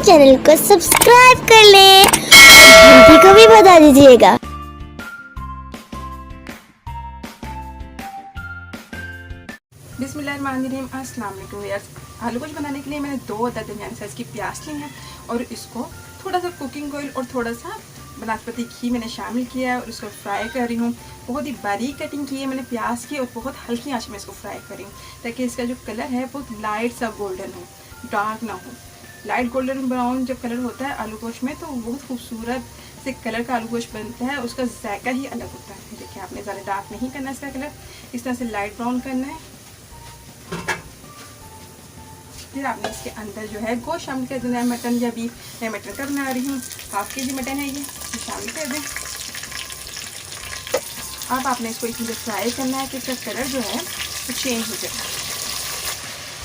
Channel को subscribe कर लें और घंटी को भी बता दीजिएगा। बिस्मिल्लाहिर्रहमानिर्रहीम, अस्सलाम वालेकुम व्यूअर्स। आलू गोश्त बनाने के लिए मैंने 2 अदद दरमियानी साइज़ की प्याज ली है और इसको थोड़ा सा कुकिंग ऑयल और थोड़ा सा बनास्पति घी मैंने शामिल किया है और इसको फ्राई कर रही हूँ। बहुत ही बारीक कटिंग की है मैंने प्याज की और बहुत हल्की आंच में इसको फ्राई कर रही हूँ ताकि इसका जो कलर है वो लाइट सा गोल्डन हो, डार्क ना हो। लाइट गोल्डन ब्राउन जब कलर होता है आलू गोश्त में तो बहुत खूबसूरत से कलर का आलू गोश्त बनता है, उसका जायका ही अलग होता है। देखिए, आपने ज़्यादा डार्क नहीं करना इसका कलर, इस तरह से लाइट ब्राउन करना है। फिर आपने इसके अंदर जो है गोश्त शामिल कर देना है, मटन या बीफ। मैं मटन का बना रही हूँ, 1/2 kg मटन है, ये शामिल कर दें। अब आपने इसको इसमें फ्राई करना है कि इसका कलर जो है वो चेंज हो जाए।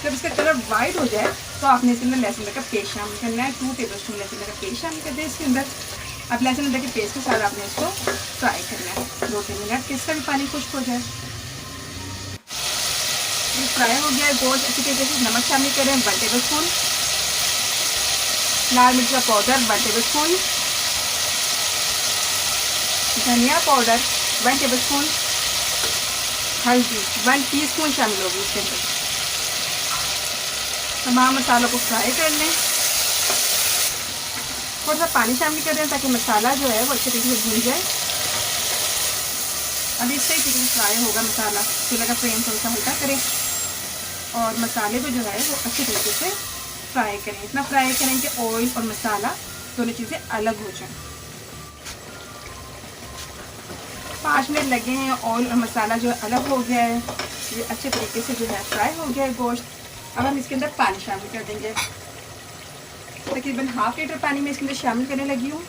जब इसका कलर वाइट हो जाए तो आपने इसके अंदर लहसुन का पेस्ट शामिल करना है। 2 टेबलस्पून लहसुन का पेस्ट शामिल कर दें इसके अंदर। अब लहसुन के पेस्ट के साथ आपने इसको फ्राई करना है 2-3 मिनट कि इसका भी पानी खुश्क हो जाए। फ्राई हो गया है गोश्त, अच्छी तरीके से नमक शामिल करें 1 टेबलस्पून, लाल मिर्च का पाउडर 1 टेबलस्पून, धनिया पाउडर 1 टेबलस्पून, हल्दी 1 टीस्पून शामिल होगी इसके अंदर। तमाम मसालों को फ्राई कर लें। थोड़ा सा पानी शामिल कर दें ताकि मसाला जो है वो अच्छे तरीके से भून जाए। अभी इससे ही फ्राई होगा मसाला। चूल्हे का फ्लेम थोड़ा सा हल्का करें और मसाले को जो है वो अच्छी तरीके से फ्राई करें। इतना फ्राई करें कि ऑयल और मसाला दोनों चीज़ें अलग हो जाएं। 5 मिनट लगे हैं, ऑयल और मसाला जो है अलग हो गया है, ये अच्छे तरीके से जो है फ्राई हो गया है गोश्त। अब हम इसके अंदर पानी शामिल कर देंगे। तकरीबन 1/2 लीटर पानी में इसके अंदर शामिल करने लगी हूँ।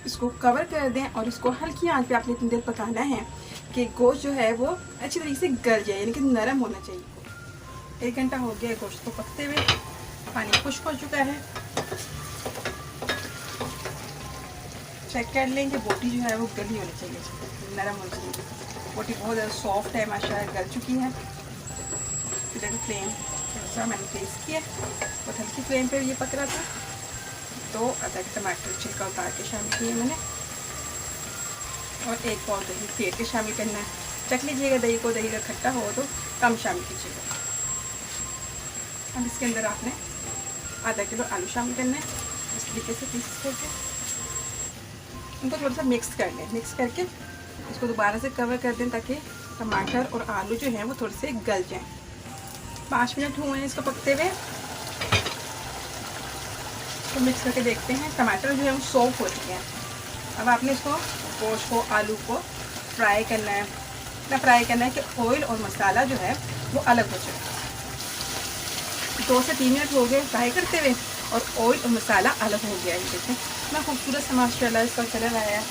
इसको कवर कर दें और इसको हल्की आंच पे आपने इतनी देर पकाना है कि गोश्त जो है वो अच्छी तरीके से गल जाए, यानी कि नरम होना चाहिए। 1 घंटा हो गया है गोश्त को पकते हुए, पानी खुश्क हो चुका है। चेक कर लें कि बोटी जो है वो गली होनी चाहिए, नरम होनी चाहिए। बोटी बहुत ज़्यादा सॉफ्ट है माशाल्लाह, गल चुकी है। देखो फ्लेम थोड़ा मैंने तेज़ किया, बहुत हल्की फ्लेम पे ये पक रहा था। 2 अदद टमाटर छिलका उतार के शामिल किए मैंने और 1 पाव दही फेंट के शामिल करना है। चख लीजिएगा दही को, दही का खट्टा हो तो कम शामिल कीजिएगा। अब इसके अंदर आपने आधा किलो आलू शामिल करना है, इस तरीके से पीस करके उनको थोड़ा सा मिक्स कर लें। मिक्स करके इसको दोबारा से कवर कर दें ताकि टमाटर और आलू जो हैं वो थोड़े से गल जाएं। 5 मिनट हुए हैं इसको पकते हुए, तो मिक्स करके देखते हैं। टमाटर जो है वो सॉफ्ट हो चुके हैं। अब आपने इसको गोश्त को, आलू को फ्राई करना है। इतना फ्राई करना है कि ऑयल और मसाला जो है वो अलग हो जाए। 2 से 3 मिनट हो गए फ्राई करते हुए और ऑयल और मसाला अलग हो गया है। देखें इतना खूबसूरत सा माशाल्लाह इसका कलर आया है।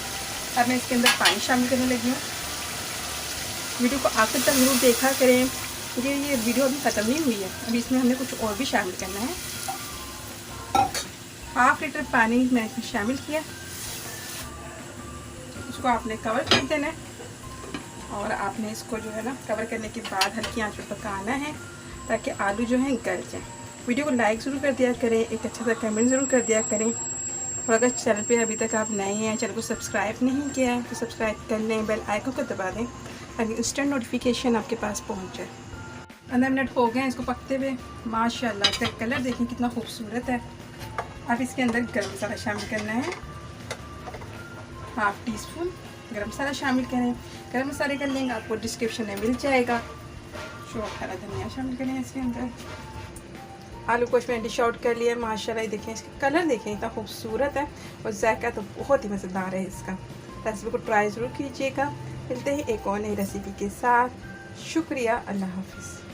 अब मैं इसके अंदर पानी शामिल करने लगी हूँ। वीडियो को आखिर तक जरूर देखा करें क्योंकि ये वीडियो अभी ख़त्म नहीं हुई है, अभी इसमें हमने कुछ और भी शामिल करना है। 1/2 लीटर पानी मैंने इसमें शामिल किया। इसको आपने कवर कर देना है और आपने इसको जो है ना कवर करने के बाद हल्की आंच पर पकाना है ताकि आलू जो है गल जाए। वीडियो को लाइक ज़रूर कर दिया करें, एक अच्छा सा कमेंट ज़रूर कर दिया करें और अगर चैनल पे अभी तक आप नए हैं, चैनल को सब्सक्राइब नहीं किया है तो सब्सक्राइब कर लें, बेल आइकन को दबा दें ताकि इंस्टेंट नोटिफिकेशन आपके पास पहुँच जाए। 15 मिनट हो गए हैं इसको पकते हुए। माशाल्लाह इसका कलर देखें कितना खूबसूरत है। अब इसके अंदर गरम मसाला शामिल करना है, 1/2 टीस्पून गरम मसाला शामिल करें। गरम मसाले का लिंक आपको डिस्क्रिप्शन में मिल जाएगा। शौक हरा धनिया शामिल करें इसके अंदर। आलू गोश्त मैंने डिश आउट कर लिया है। माशाल्लाह देखें इसका कलर देखें इतना खूबसूरत है और जायका तो बहुत ही मज़ेदार है इसका। रेसिपी को ट्राई ज़रूर कीजिएगा। मिलते हैं एक और नई रेसिपी के साथ। शुक्रिया, अल्लाह हाफिज़।